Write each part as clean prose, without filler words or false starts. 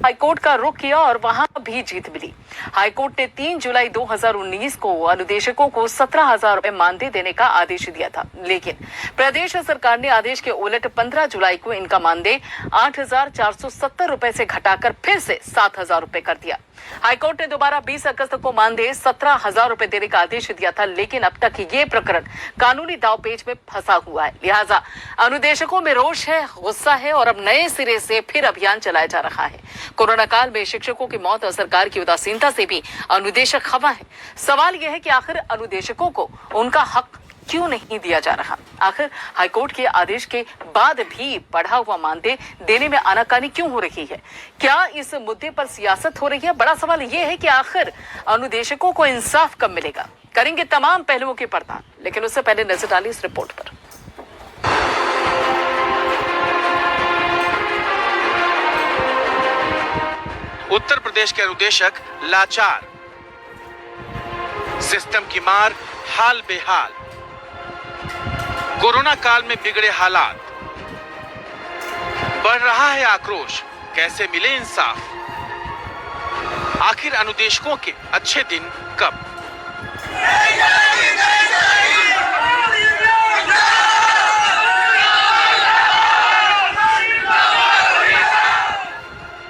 High court का रुख किया और वहां भी जीत मिली। हाईकोर्ट ने 3 जुलाई 2019 को अनुदेशकों को 17,000 रुपए मानदेय देने का आदेश दिया था, लेकिन प्रदेश सरकार ने आदेश के उलट 15 जुलाई को इनका मानदेय 8,470 रुपए से घटाकर फिर से 7,000 रुपए कर दिया। हाईकोर्ट ने दोबारा 20 अगस्त को मानदेय 17,000 रुपए देने का आदेश दिया था, लेकिन अब तक ये प्रकरण कानूनी दांवपेच में फंसा हुआ है। लिहाजा अनुदेशकों में रोष है, गुस्सा है और अब नए सिरे से फिर अभियान चलाया जा रहा है। कोरोना काल में शिक्षकों की मौत और सरकार की उदासीनता से भी अनुदेशक खफा है। सवाल यह है कि आखिर अनुदेशकों को उनका हक क्यों नहीं दिया जा रहा? आखिर हाईकोर्ट के आदेश के बाद भी बढ़ा हुआ मानदेय देने में आनाकानी क्यों हो रही है? क्या इस मुद्दे पर सियासत हो रही है? बड़ा सवाल यह है कि आखिर अनुदेशकों को इंसाफ कब मिलेगा? करेंगे तमाम पहलुओं की पड़ताल, लेकिन उससे पहले नजर डालिए इस रिपोर्ट पर। उत्तर प्रदेश के अनुदेशक लाचार, सिस्टम की मार हाल बेहाल, कोरोना काल में बिगड़े हालात, बढ़ रहा है आक्रोश, कैसे मिले इंसाफ? आखिर अनुदेशकों के अच्छे दिन कब?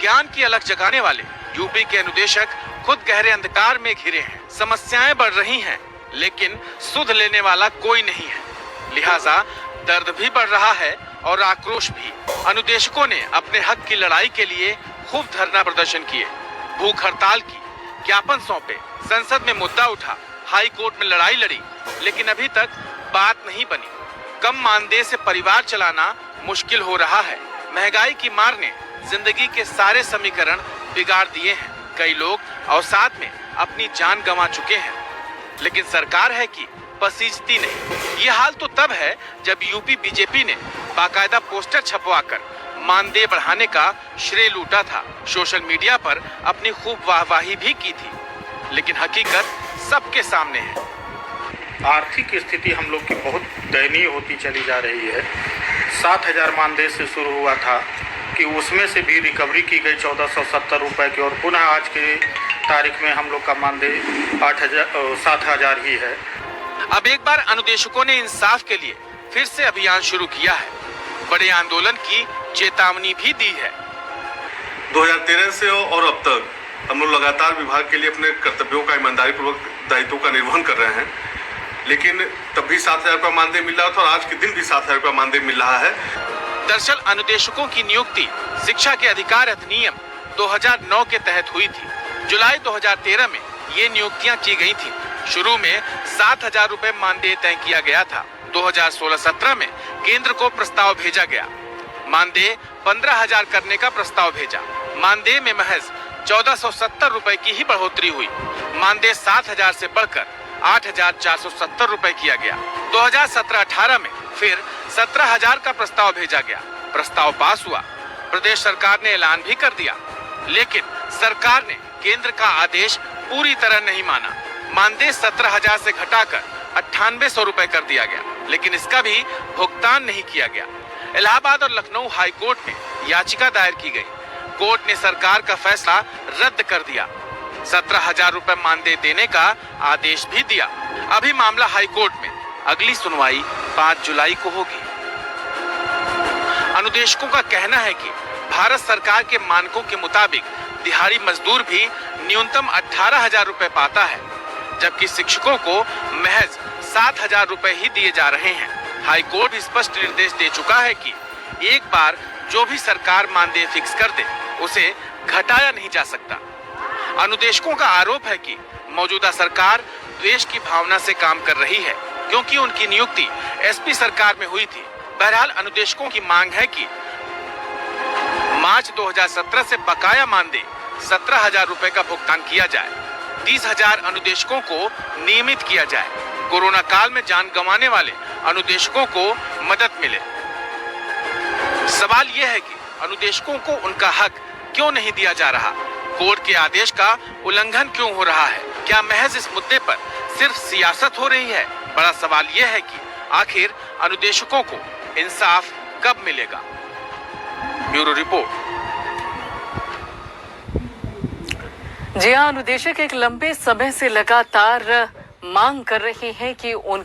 ज्ञान की अलख जगाने वाले यूपी के अनुदेशक खुद गहरे अंधकार में घिरे हैं। समस्याएं बढ़ रही हैं, लेकिन सुध लेने वाला कोई नहीं है। लिहाजा दर्द भी बढ़ रहा है और आक्रोश भी। अनुदेशकों ने अपने हक की लड़ाई के लिए खूब धरना प्रदर्शन किए, भूख हड़ताल की, ज्ञापन सौंपे, संसद में मुद्दा उठा, हाई कोर्ट में लड़ाई लड़ी, लेकिन अभी तक बात नहीं बनी। कम मानदेय से परिवार चलाना मुश्किल हो रहा है। महंगाई की मार ने जिंदगी के सारे समीकरण बिगाड़ दिए हैं। कई लोग अवसाद में अपनी जान गंवा चुके हैं, लेकिन सरकार है कि पसीजती नहीं। ये हाल तो तब है जब यूपी बीजेपी ने बाकायदा पोस्टर छपवाकर मानदेय बढ़ाने का श्रेय लूटा था, सोशल मीडिया पर अपनी खूब वाहवाही भी की थी, लेकिन हकीकत सबके सामने है। आर्थिक स्थिति हम लोग की बहुत दयनीय होती चली जा रही है। 7,000 मानदेय से शुरू हुआ था कि उसमें से भी रिकवरी की गई 1,470 रुपए की, और पुनः आज की तारीख में हम लोग का मानदेय 7,000 ही है। अब एक बार अनुदेशकों ने इंसाफ के लिए फिर से अभियान शुरू किया है। बड़े आंदोलन की चेतावनी भी दी है। 2013 से और अब तक हम लोग लगातार विभाग के लिए अपने कर्तव्यों का ईमानदारी पूर्वक दायित्वों का निर्वहन कर रहे हैं, लेकिन तब भी 7,000 का मानदेय मिल रहा था और आज के दिन भी 7,000 का मानदेय मिल रहा है। दरअसल अनुदेशकों की नियुक्ति शिक्षा के अधिकार अधिनियम 2009 के तहत हुई थी। जुलाई 2013 में ये नियुक्तियां की गई थी। शुरू में 7,000 रुपए मानदेय तय किया गया था। 2016-17 में केंद्र को प्रस्ताव भेजा गया, मानदेय 15,000 करने का प्रस्ताव भेजा। मानदेय में महज 1,470 रुपए की ही बढ़ोतरी हुई। मानदेय 7,000 से बढ़कर 8,470 रुपए किया गया। 2017-18 में फिर 17,000 का प्रस्ताव भेजा गया। प्रस्ताव पास हुआ, प्रदेश सरकार ने ऐलान भी कर दिया, लेकिन सरकार ने केंद्र का आदेश पूरी तरह नहीं माना। मानदेय 17,000 से घटाकर 9800 रुपए कर दिया गया, लेकिन इसका भी भुगतान नहीं किया गया। इलाहाबाद और लखनऊ हाई कोर्ट में याचिका दायर की गई। कोर्ट ने सरकार का फैसला रद्द कर दिया। 17,000 रुपए मानदेय देने का आदेश भी दिया। अभी मामला हाई कोर्ट में, अगली सुनवाई 5 जुलाई को होगी। अनुदेशकों का कहना है कि भारत सरकार के मानकों के मुताबिक दिहाड़ी मजदूर भी न्यूनतम 18,000 रुपए पाता है, जबकि शिक्षकों को महज 7,000 रुपए ही दिए जा रहे हैं। हाई कोर्ट स्पष्ट निर्देश दे चुका है कि एक बार जो भी सरकार मानदेय फिक्स कर दे, उसे घटाया नहीं जा सकता। अनुदेशकों का आरोप है कि मौजूदा सरकार द्वेष की भावना से काम कर रही है, क्योंकि उनकी नियुक्ति एसपी सरकार में हुई थी। बहरहाल अनुदेशकों की मांग है कि मार्च 2017 से बकाया मानदेय 17,000 रुपए का भुगतान किया जाए। 30,000 अनुदेशकों को नियमित किया जाए। कोरोना काल में जान गंवाने वाले अनुदेशकों को मदद मिले। सवाल यह है कि अनुदेशकों को उनका हक क्यों नहीं दिया जा रहा? कोर्ट के आदेश का उल्लंघन क्यों हो रहा है? क्या महज इस मुद्दे पर सिर्फ सियासत हो रही है? बड़ा सवाल यह है कि आखिर अनुदेशकों को इंसाफ कब मिलेगा? Bureau report. जी हाँ, अनुदेशक एक लंबे समय से लगातार मांग कर रहे हैं कि उनके